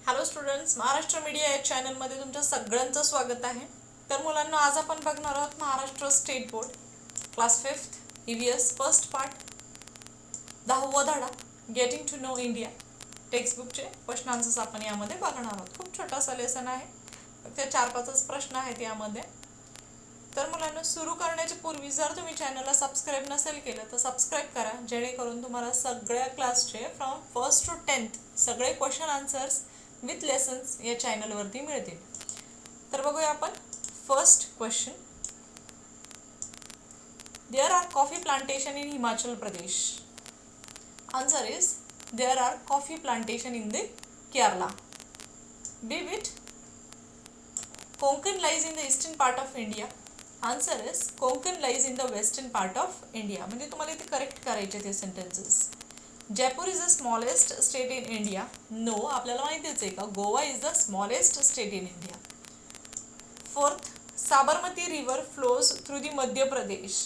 Hello students, Maharashtra media या चॅनलमध्ये तुमच्या सगळ्यांचं स्वागत आहे. तर मुलांना आज आपण बघणार आहोत Maharashtra state board class 5th EVS first part 10वा धडा गेटिंग टू नो इंडिया टेक्स्टबुकचे क्वेश्चन आन्सर्स आपण यामध्ये बघणार आहोत. खूप छोटासा लेसन आहे, फक्त 4-5च प्रश्न आहेत यामध्ये. तर मुलांना सुरू करण्याच्या पूर्वी जर तुम्ही चॅनलला सबस्क्राईब नसेल केलं तर सबस्क्राईब करा, जेणेकरून तुम्हाला सगळ्या क्लासचे फ्रॉम 1st to 10th सगळे क्वेश्चन आन्सर्स विथ लेसन्स या चॅनलवरती मिळतील. तर बघूया आपण first question. There are coffee plantation in Himachal Pradesh. Answer is there are coffee plantation in the Kerala. B with Konkan lies in the eastern part of India. Answer is Konkan lies in the western part of India. म्हणजे तुम्हाला इथे correct करायचे ते sentences. Jaipur is the smallest state in India. No, आपल्याला माहितीच आहे का Goa is the smallest state in India. Fourth, Sabarmati river flows through the Madhya Pradesh.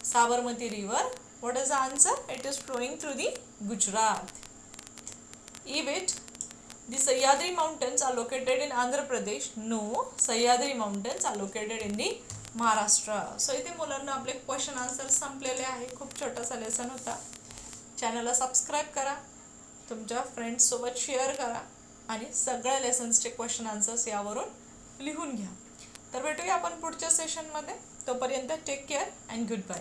Sabarmati river, what is the answer? It is flowing through the Gujarat. E with The Sahyadri mountains are located in Andhra Pradesh. No, Sahyadri mountains are located in the Maharashtra. So इथे मुलांना आपले question answer संपलेले आहे. खूप छोटासा lesson होता. चॅनलला subscribe करा, तुमच्या फ्रेंड्स सोबत शेअर करा आणि सगळ्या लेसन्सचे क्वेश्चन आन्सर्स यावरून लिहून घ्या. तर भेटूया आपण पुढच्या सेशनमध्ये. तोपर्यंत take care and good bye.